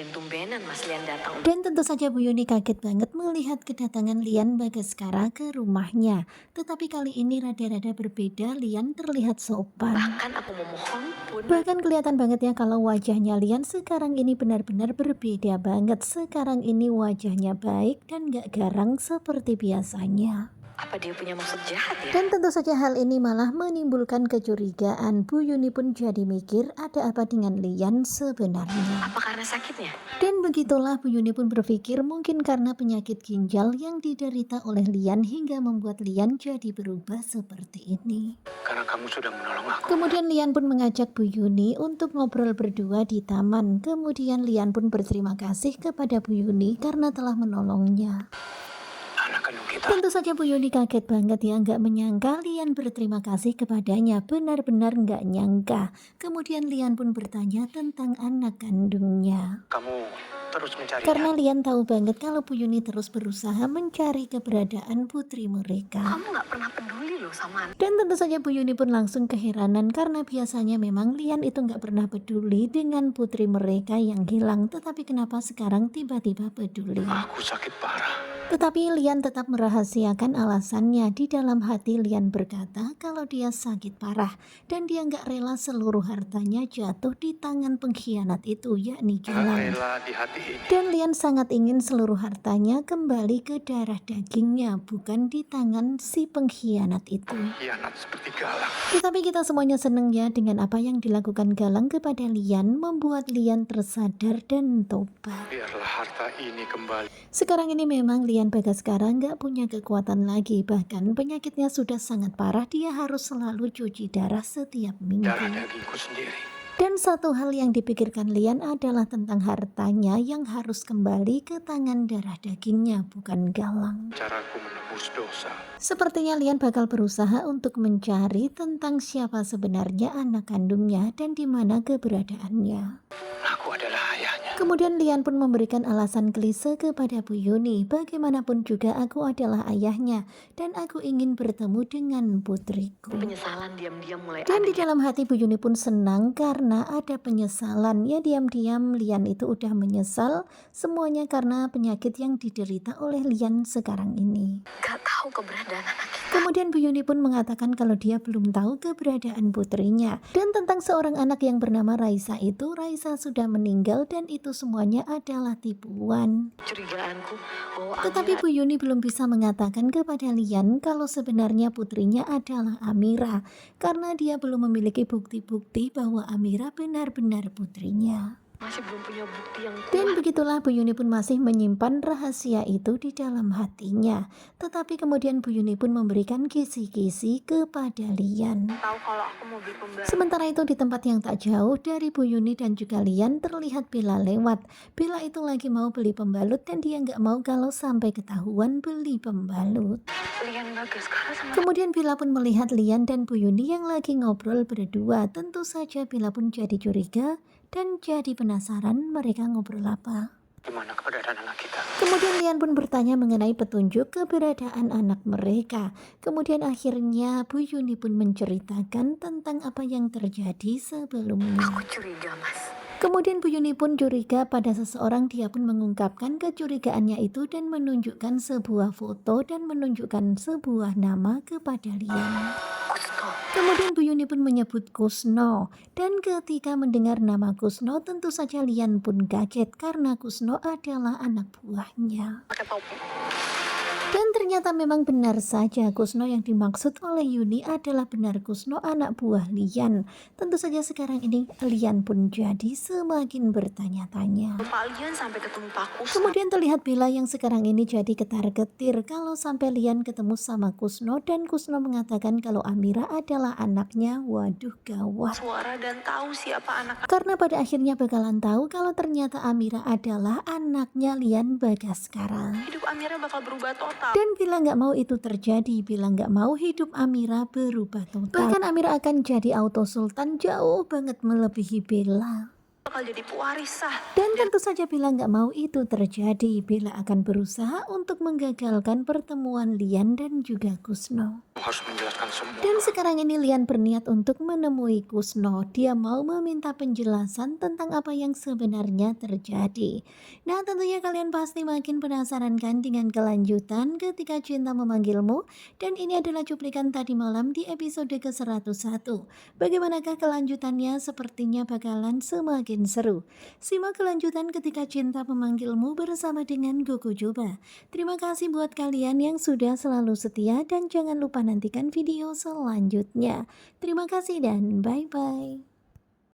tumben-tumbenan Mas Lian datang. Dan tentu saja Bu Yuni kaget banget melihat kedatangan Lian Bagaskara ke rumahnya. Tetapi kali ini rada-rada berbeda, Lian terlihat sopan. Bahkan aku memohon pun. Bahkan kelihatan banget ya kalau wajahnya Lian sekarang ini benar-benar berbeda banget. Sekarang ini wajahnya baik dan gak garang seperti biasanya. Apa dia punya maksud jahat ya? Dan tentu saja hal ini malah menimbulkan kecurigaan. Bu Yuni pun jadi mikir ada apa dengan Lian sebenarnya. Apa karena sakitnya? Dan begitulah Bu Yuni pun berpikir mungkin karena penyakit ginjal yang diderita oleh Lian hingga membuat Lian jadi berubah seperti ini. Karena kamu sudah menolong aku. Kemudian Lian pun mengajak Bu Yuni untuk ngobrol berdua di taman. Kemudian Lian pun berterima kasih kepada Bu Yuni karena telah menolongnya. Anak kandung kita. Tentu saja Bu Yuni kaget banget ya, nggak menyangka Lian berterima kasih kepadanya, benar-benar nggak nyangka. Kemudian Lian pun bertanya tentang anak kandungnya. Kamu terus mencari. Karena Lian tahu banget kalau Bu Yuni terus berusaha mencari keberadaan putri mereka. Kamu nggak pernah peduli loh sama anak. Dan tentu saja Bu Yuni pun langsung keheranan karena biasanya memang Lian itu nggak pernah peduli dengan putri mereka yang hilang. Tetapi kenapa sekarang tiba-tiba peduli? Aku sakit parah. Tetapi Lian tetap merahasiakan alasannya. Di dalam hati Lian berkata kalau dia sakit parah dan dia nggak rela seluruh hartanya jatuh di tangan pengkhianat itu, yakni Gilang. Rela di hati ini. Dan Lian sangat ingin seluruh hartanya kembali ke darah dagingnya, bukan di tangan si pengkhianat itu. Hianat seperti Galang. Tetapi kita semuanya seneng ya dengan apa yang dilakukan Galang kepada Lian, membuat Lian tersadar dan tobat. Biarlah harta ini kembali. Sekarang ini memang Lian Bagaskara nggak punya kekuatan lagi, bahkan penyakitnya sudah sangat parah, dia harus selalu cuci darah setiap minggu. Darah dagingku sendiri. Dan satu hal yang dipikirkan Lian adalah tentang hartanya yang harus kembali ke tangan darah dagingnya, bukan Galang. Caraku menebus dosa. Sepertinya Lian bakal berusaha untuk mencari tentang siapa sebenarnya anak kandungnya dan di mana keberadaannya. Aku adalah ayahnya. Kemudian Lian pun memberikan alasan klise kepada Bu Yuni, bagaimanapun juga aku adalah ayahnya dan aku ingin bertemu dengan putriku. Penyesalan diam-diam mulai Dan di ada. dalam hati Bu Yuni pun senang karena ada penyesalan. Ya diam-diam Lian itu udah menyesal semuanya karena penyakit yang diderita oleh Lian sekarang ini. Gak tahu keberadaan anak kita. Kemudian Bu Yuni pun mengatakan kalau dia belum tahu keberadaan putrinya. Dan tentang seorang anak yang bernama Raisa itu, Raisa sudah meninggal dan itu semuanya adalah tipuan. Curigaanku bahwa Tetapi Bu Yuni belum bisa mengatakan kepada Lian kalau sebenarnya putrinya adalah Amira. Karena dia belum memiliki bukti-bukti bahwa Amira benar-benar putrinya. masih belum punya bukti yang Dan kuat. begitulah Bu Yuni pun masih menyimpan rahasia itu di dalam hatinya. Tetapi kemudian Bu Yuni pun memberikan kisi-kisi kepada Lian. Tahu kalau aku mau beli pembalut. Sementara itu di tempat yang tak jauh dari Bu Yuni dan juga Lian terlihat Bella lewat. Bella itu lagi mau beli pembalut dan dia nggak mau kalau sampai ketahuan beli pembalut. Lian Bagaskara sama Kemudian Bella pun melihat Lian dan Bu Yuni yang lagi ngobrol berdua. Tentu saja Bella pun jadi curiga dan jadi penasaran mereka ngobrol apa. Gimana keberadaan anak kita? Kemudian Lian pun bertanya mengenai petunjuk keberadaan anak mereka. Kemudian akhirnya Bu Yuni pun menceritakan tentang apa yang terjadi sebelumnya. aku curiga Mas. Kemudian Bu Yuni pun curiga pada seseorang, dia pun mengungkapkan kecurigaannya itu dan menunjukkan sebuah foto dan menunjukkan sebuah nama kepada Lian. Kusto. Kemudian Bu Yuni pun menyebut Kusno, dan ketika mendengar nama Kusno tentu saja Lian pun kaget karena Kusno adalah anak buahnya. Pakai topi. Dan ternyata memang benar saja Kusno yang dimaksud oleh Yuni adalah benar Kusno anak buah Lian. Tentu saja sekarang ini Lian pun jadi semakin bertanya-tanya. Pak Lian sampai ketemu Pak Kusno. Kemudian terlihat Bella yang sekarang ini jadi ketar-ketir kalau sampai Lian ketemu sama Kusno dan Kusno mengatakan kalau Amira adalah anaknya. Waduh gawat. Suara dan tahu siapa anak. Karena pada akhirnya bakalan tahu kalau ternyata Amira adalah anaknya Lian Bagaskara. Hidup Amira bakal berubah total. Dan Bila nggak mau itu terjadi, Bila nggak mau hidup Amira berubah total. Bahkan Amira akan jadi auto sultan jauh banget melebihi Bella. bakal jadi pewaris sah. Dan tentu saja Bella nggak mau itu terjadi. Bella akan berusaha untuk menggagalkan pertemuan Lian dan juga Kusno. Kamu harus menjelaskan semua. Dan sekarang ini Lian berniat untuk menemui Kusno. Dia mau meminta penjelasan tentang apa yang sebenarnya terjadi. Nah, tentunya kalian pasti makin penasaran kan dengan kelanjutan Ketika Cinta Memanggilmu. Dan ini adalah cuplikan tadi malam di episode ke-101. Bagaimanakah kelanjutannya? Sepertinya bakalan semakin seru. Simak kelanjutan Ketika Cinta Memanggilmu bersama dengan Gogo Joba. Terima kasih buat kalian yang sudah selalu setia dan jangan lupa nantikan video selanjutnya. Terima kasih dan bye-bye.